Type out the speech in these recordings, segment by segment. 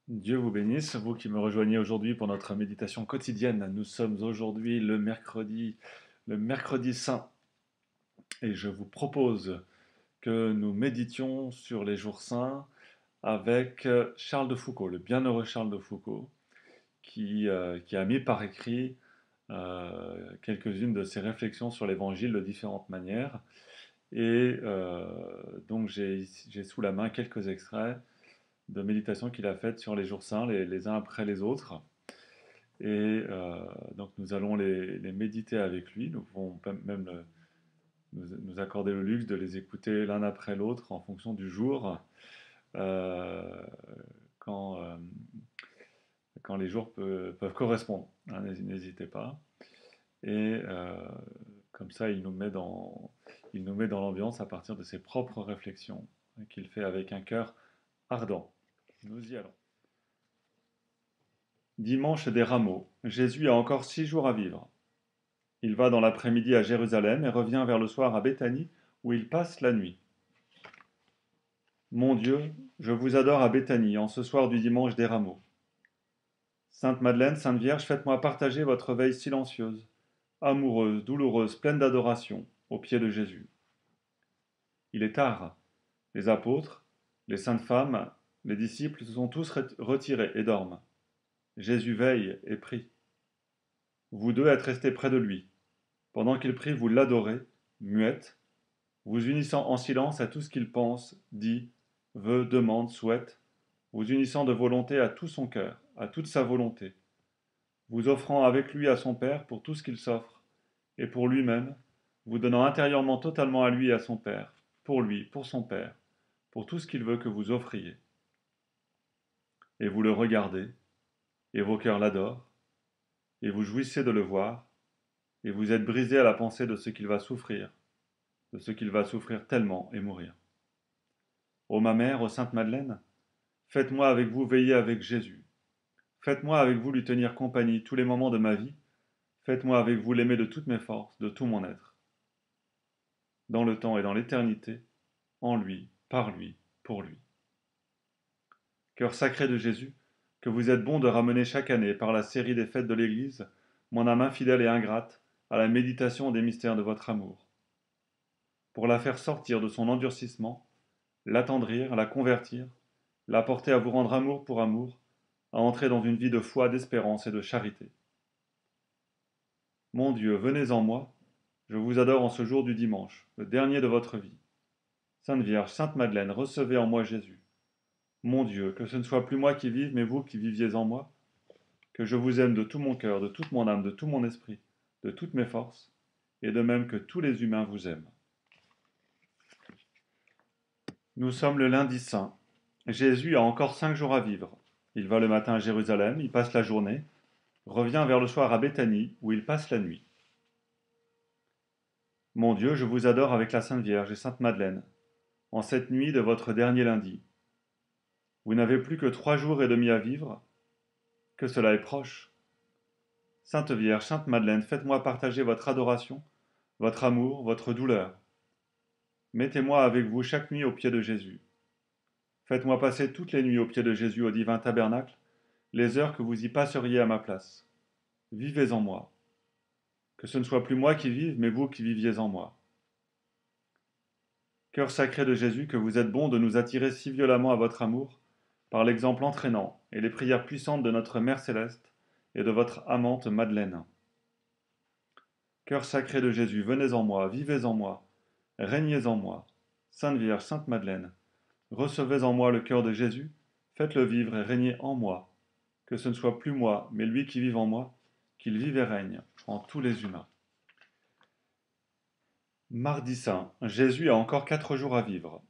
Dieu vous bénisse, vous qui me rejoignez aujourd'hui pour notre méditation quotidienne. Nous sommes aujourd'hui le mercredi saint, et je vous propose que nous méditions sur les jours saints avec Charles de Foucault, le bienheureux Charles de Foucault, qui a mis par écrit quelques-unes de ses réflexions sur l'Évangile de différentes manières. Et donc j'ai sous la main quelques extraits de méditation qu'il a faites sur les jours saints, les uns après les autres. Et donc nous allons les méditer avec lui. Nous pouvons même nous accorder le luxe de les écouter l'un après l'autre en fonction du jour, euh, quand, euh, quand les jours peuvent correspondre. Hein, n'hésitez pas. Et comme ça, il nous met dans l'ambiance à partir de ses propres réflexions qu'il fait avec un cœur ardent. Nous y allons. Dimanche des Rameaux. Jésus a encore 6 jours à vivre. Il va dans l'après-midi à Jérusalem et revient vers le soir à Béthanie, où il passe la nuit. Mon Dieu, je vous adore à Béthanie, en ce soir du dimanche des Rameaux. Sainte Madeleine, Sainte Vierge, faites-moi partager votre veille silencieuse, amoureuse, douloureuse, pleine d'adoration, aux pieds de Jésus. Il est tard. Les apôtres, les saintes femmes, les disciples se sont tous retirés et dorment. Jésus veille et prie. Vous deux êtes restés près de lui. Pendant qu'il prie, vous l'adorez, muette, vous unissant en silence à tout ce qu'il pense, dit, veut, demande, souhaite, vous unissant de volonté à tout son cœur, à toute sa volonté, vous offrant avec lui à son Père pour tout ce qu'il s'offre, et pour lui-même, vous donnant intérieurement totalement à lui et à son Père, pour lui, pour son Père, pour tout ce qu'il veut que vous offriez. Et vous le regardez, et vos cœurs l'adorent, et vous jouissez de le voir, et vous êtes brisés à la pensée de ce qu'il va souffrir, de ce qu'il va souffrir tellement et mourir. Ô ma mère, ô Sainte Madeleine, faites-moi avec vous veiller avec Jésus. Faites-moi avec vous lui tenir compagnie tous les moments de ma vie. Faites-moi avec vous l'aimer de toutes mes forces, de tout mon être. Dans le temps et dans l'éternité, en lui, par lui, pour lui. Cœur sacré de Jésus, que vous êtes bon de ramener chaque année, par la série des fêtes de l'Église, mon âme infidèle et ingrate, à la méditation des mystères de votre amour. Pour la faire sortir de son endurcissement, l'attendrir, la convertir, la porter à vous rendre amour pour amour, à entrer dans une vie de foi, d'espérance et de charité. Mon Dieu, venez en moi, je vous adore en ce jour du dimanche, le dernier de votre vie. Sainte Vierge, Sainte Madeleine, recevez en moi Jésus. Mon Dieu, que ce ne soit plus moi qui vive, mais vous qui viviez en moi, que je vous aime de tout mon cœur, de toute mon âme, de tout mon esprit, de toutes mes forces, et de même que tous les humains vous aiment. Nous sommes le lundi saint. Jésus a encore 5 jours à vivre. Il va le matin à Jérusalem, il passe la journée, revient vers le soir à Béthanie, où il passe la nuit. Mon Dieu, je vous adore avec la Sainte Vierge et Sainte Madeleine, en cette nuit de votre dernier lundi. Vous n'avez plus que 3 jours et demi à vivre, que cela est proche. Sainte Vierge, Sainte Madeleine, faites-moi partager votre adoration, votre amour, votre douleur. Mettez-moi avec vous chaque nuit au pied de Jésus. Faites-moi passer toutes les nuits au pied de Jésus au divin tabernacle, les heures que vous y passeriez à ma place. Vivez en moi. Que ce ne soit plus moi qui vive, mais vous qui viviez en moi. Cœur sacré de Jésus, que vous êtes bon de nous attirer si violemment à votre amour, par l'exemple entraînant et les prières puissantes de notre Mère céleste et de votre amante Madeleine. Cœur sacré de Jésus, venez en moi, vivez en moi, régnez en moi. Sainte Vierge, Sainte Madeleine, recevez en moi le cœur de Jésus, faites-le vivre et régnez en moi. Que ce ne soit plus moi, mais lui qui vive en moi, qu'il vive et règne en tous les humains. Mardi saint, Jésus a encore 4 jours à vivre.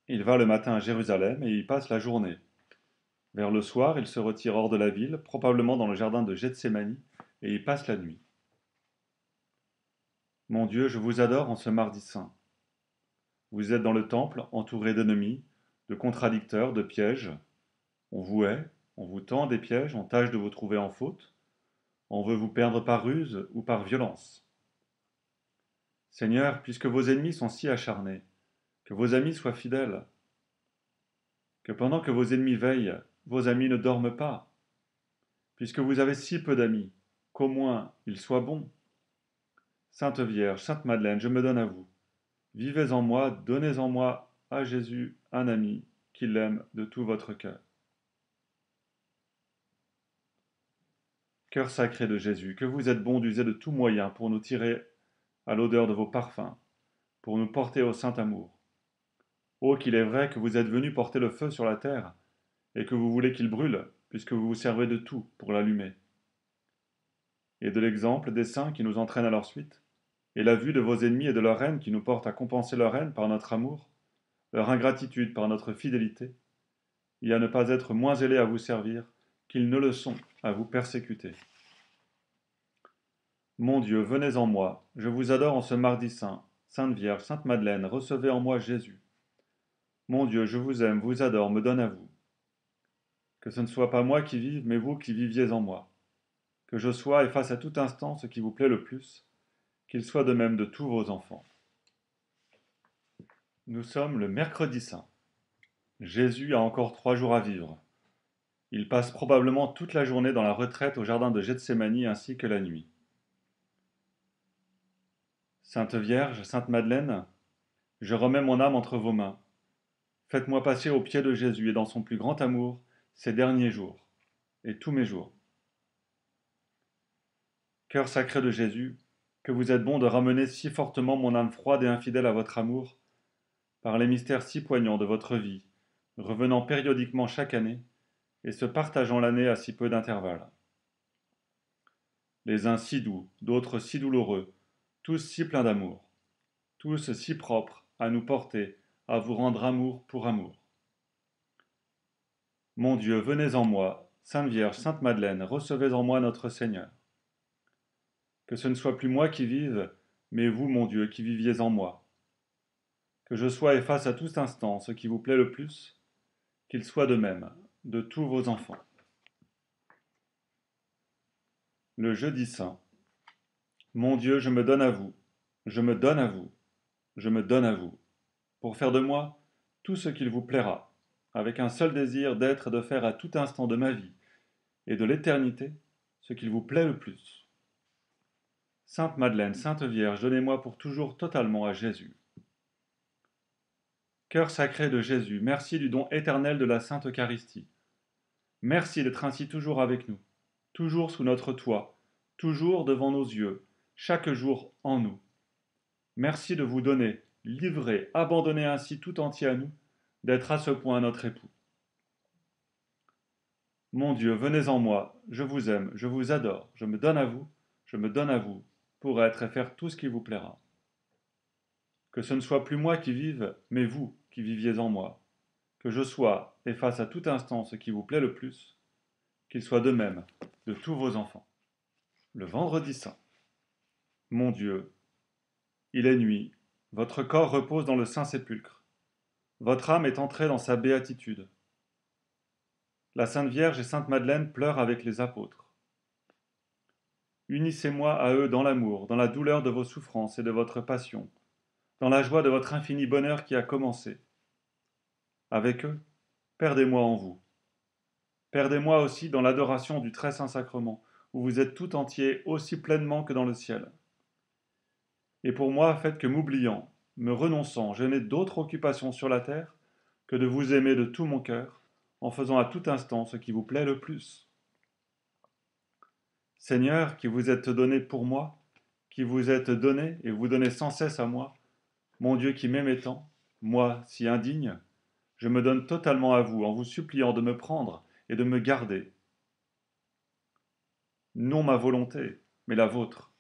Il va le matin à Jérusalem et y passe la journée. Vers le soir, il se retire hors de la ville, probablement dans le jardin de Gethsémani, et y passe la nuit. Mon Dieu, je vous adore en ce mardi saint. Vous êtes dans le temple, entouré d'ennemis, de contradicteurs, de pièges. On vous hait, on vous tend des pièges, on tâche de vous trouver en faute. On veut vous perdre par ruse ou par violence. Seigneur, puisque vos ennemis sont si acharnés, que vos amis soient fidèles, que pendant que vos ennemis veillent, vos amis ne dorment pas, puisque vous avez si peu d'amis, qu'au moins ils soient bons. Sainte Vierge, Sainte Madeleine, je me donne à vous. Vivez en moi, donnez en moi à Jésus un ami qui l'aime de tout votre cœur. Cœur sacré de Jésus, que vous êtes bon d'user de tout moyen pour nous tirer à l'odeur de vos parfums, pour nous porter au saint amour. Oh, qu'il est vrai que vous êtes venu porter le feu sur la terre, et que vous voulez qu'il brûle, puisque vous vous servez de tout pour l'allumer. Et de l'exemple des saints qui nous entraînent à leur suite, et la vue de vos ennemis et de leur haine qui nous porte à compenser leur haine par notre amour, leur ingratitude par notre fidélité, et à ne pas être moins zélés à vous servir qu'ils ne le sont à vous persécuter. Mon Dieu, venez en moi, je vous adore en ce mardi saint. Sainte Vierge, Sainte Madeleine, recevez en moi Jésus. Mon Dieu, je vous aime, vous adore, me donne à vous. Que ce ne soit pas moi qui vive, mais vous qui viviez en moi. Que je sois et fasse à tout instant ce qui vous plaît le plus, qu'il soit de même de tous vos enfants. Nous sommes le mercredi saint. Jésus a encore 3 jours à vivre. Il passe probablement toute la journée dans la retraite au jardin de Gethsémani ainsi que la nuit. Sainte Vierge, Sainte Madeleine, je remets mon âme entre vos mains. Faites-moi passer au pied de Jésus et dans son plus grand amour ces derniers jours et tous mes jours. Cœur sacré de Jésus, que vous êtes bon de ramener si fortement mon âme froide et infidèle à votre amour, par les mystères si poignants de votre vie, revenant périodiquement chaque année, et se partageant l'année à si peu d'intervalles. Les uns si doux, d'autres si douloureux, tous si pleins d'amour, tous si propres à nous porter, à vous rendre amour pour amour. Mon Dieu, venez en moi, Sainte Vierge, Sainte Madeleine, recevez en moi notre Seigneur. Que ce ne soit plus moi qui vive, mais vous, mon Dieu, qui viviez en moi. Que je sois et fasse à tout instant ce qui vous plaît le plus, qu'il soit de même de tous vos enfants. Le jeudi saint. Mon Dieu, je me donne à vous, je me donne à vous, je me donne à vous, pour faire de moi tout ce qu'il vous plaira, avec un seul désir d'être et de faire à tout instant de ma vie et de l'éternité ce qu'il vous plaît le plus. Sainte Madeleine, Sainte Vierge, donnez-moi pour toujours totalement à Jésus. Cœur sacré de Jésus, merci du don éternel de la Sainte Eucharistie. Merci d'être ainsi toujours avec nous, toujours sous notre toit, toujours devant nos yeux, chaque jour en nous. Merci de vous donner, livrer, abandonner ainsi tout entier à nous, d'être à ce point notre époux. Mon Dieu, venez en moi, je vous aime, je vous adore, je me donne à vous, je me donne à vous, pour être et faire tout ce qui vous plaira. Que ce ne soit plus moi qui vive, mais vous qui viviez en moi. Que je sois et fasse à tout instant ce qui vous plaît le plus, qu'il soit de même de tous vos enfants. Le vendredi saint. Mon Dieu, il est nuit, votre corps repose dans le saint sépulcre. Votre âme est entrée dans sa béatitude. La Sainte Vierge et Sainte Madeleine pleurent avec les apôtres. Unissez-moi à eux dans l'amour, dans la douleur de vos souffrances et de votre passion, dans la joie de votre infini bonheur qui a commencé. Avec eux, perdez-moi en vous. Perdez-moi aussi dans l'adoration du très saint sacrement, où vous êtes tout entier aussi pleinement que dans le ciel. Et pour moi, faites que m'oubliant, me renonçant, je n'ai d'autre occupation sur la terre que de vous aimer de tout mon cœur, en faisant à tout instant ce qui vous plaît le plus. Seigneur, qui vous êtes donné pour moi, qui vous êtes donné et vous donnez sans cesse à moi, mon Dieu qui m'aimait tant, moi si indigne, je me donne totalement à vous en vous suppliant de me prendre et de me garder. Non ma volonté, mais la vôtre.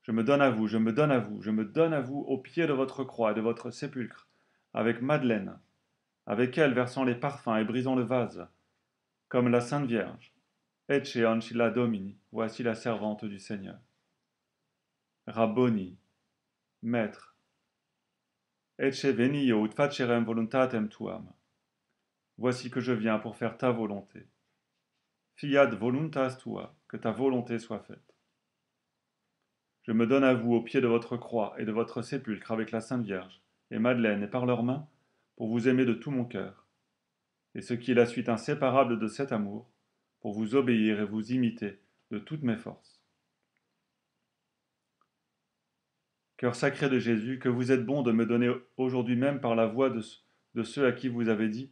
Je me donne à vous, je me donne à vous, je me donne à vous au pied de votre croix et de votre sépulcre, avec Madeleine, avec elle versant les parfums et brisant le vase, comme la Sainte Vierge. Ecce ancilla Domini, voici la servante du Seigneur. Rabboni, Maître, ecce venio ut facerem voluntatem tuam. Voici que je viens pour faire ta volonté. Fiat voluntas tua, que ta volonté soit faite. Je me donne à vous au pied de votre croix et de votre sépulcre avec la Sainte Vierge et Madeleine et par leurs mains, pour vous aimer de tout mon cœur. et ce qui est la suite inséparable de cet amour, pour vous obéir et vous imiter de toutes mes forces. Cœur sacré de Jésus, que vous êtes bon de me donner aujourd'hui même par la voix de ceux à qui vous avez dit,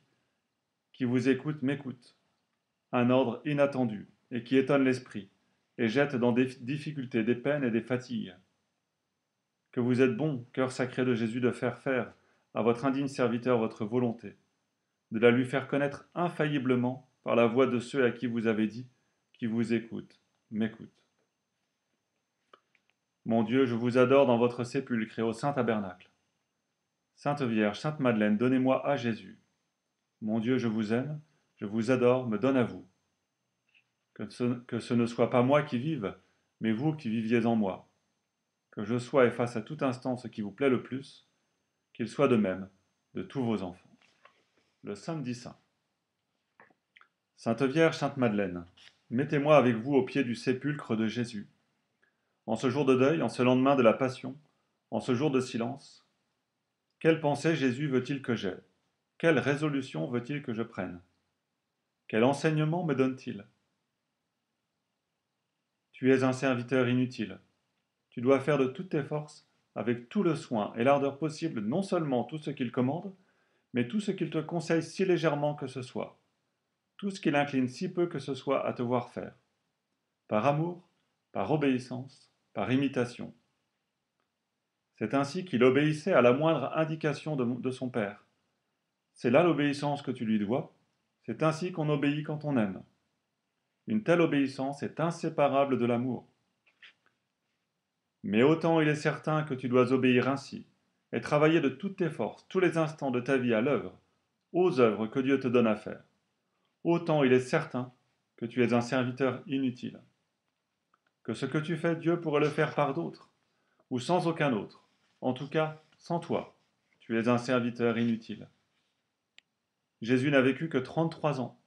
qui vous écoutent m'écoutent, un ordre inattendu et qui étonne l'esprit, et jette dans des difficultés, des peines et des fatigues. Que vous êtes bon, cœur sacré de Jésus, de faire à votre indigne serviteur votre volonté, de la lui faire connaître infailliblement par la voix de ceux à qui vous avez dit, qui vous écoutent, m'écoutent. Mon Dieu, je vous adore dans votre sépulcre et au saint tabernacle. Sainte Vierge, Sainte Madeleine, donnez-moi à Jésus. Mon Dieu, je vous aime, je vous adore, me donne à vous. Que ce ne soit pas moi qui vive, mais vous qui viviez en moi. Que je sois et fasse à tout instant ce qui vous plaît le plus, qu'il soit de même de tous vos enfants. Le samedi saint. Sainte Vierge, Sainte Madeleine, mettez-moi avec vous au pied du sépulcre de Jésus. En ce jour de deuil, en ce lendemain de la Passion, en ce jour de silence, quelle pensée Jésus veut-il que j'aie? Quelle résolution veut-il que je prenne? Quel enseignement me donne-t-il? Tu es un serviteur inutile. Tu dois faire de toutes tes forces, avec tout le soin et l'ardeur possible, non seulement tout ce qu'il commande, mais tout ce qu'il te conseille si légèrement que ce soit, tout ce qu'il incline si peu que ce soit à te voir faire, par amour, par obéissance, par imitation. C'est ainsi qu'il obéissait à la moindre indication de son Père. C'est là l'obéissance que tu lui dois, c'est ainsi qu'on obéit quand on aime. Une telle obéissance est inséparable de l'amour. Mais autant il est certain que tu dois obéir ainsi, et travailler de toutes tes forces, tous les instants de ta vie à l'œuvre, aux œuvres que Dieu te donne à faire, autant il est certain que tu es un serviteur inutile. Que ce que tu fais, Dieu pourrait le faire par d'autres, ou sans aucun autre, en tout cas sans toi. Tu es un serviteur inutile. Jésus n'a vécu que 33 ans.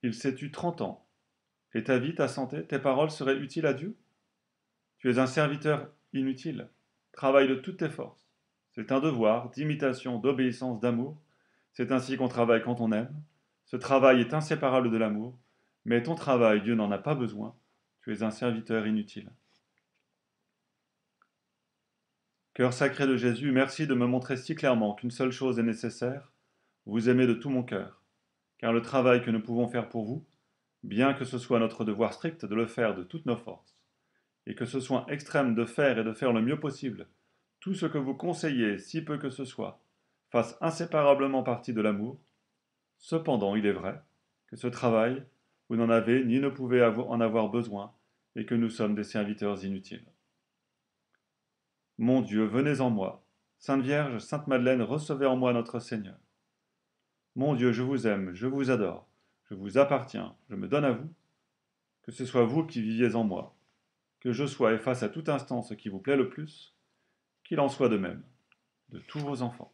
Il s'est eu 30 ans. Et ta vie, ta santé, tes paroles seraient utiles à Dieu? Tu es un serviteur inutile. Travaille de toutes tes forces. C'est un devoir d'imitation, d'obéissance, d'amour. C'est ainsi qu'on travaille quand on aime. Ce travail est inséparable de l'amour. Mais ton travail, Dieu n'en a pas besoin. Tu es un serviteur inutile. Cœur sacré de Jésus, merci de me montrer si clairement qu'une seule chose est nécessaire, vous aimer de tout mon cœur. Car le travail que nous pouvons faire pour vous, bien que ce soit notre devoir strict de le faire de toutes nos forces, et que ce soit extrême de faire et de faire le mieux possible, tout ce que vous conseillez, si peu que ce soit, fasse inséparablement partie de l'amour, cependant il est vrai que ce travail, vous n'en avez ni ne pouvez en avoir besoin, et que nous sommes des serviteurs inutiles. Mon Dieu, venez en moi. Sainte Vierge, Sainte Madeleine, recevez en moi notre Seigneur. Mon Dieu, je vous aime, je vous adore, je vous appartiens, je me donne à vous, que ce soit vous qui viviez en moi, que je sois et fasse à tout instant ce qui vous plaît le plus, qu'il en soit de même de tous vos enfants.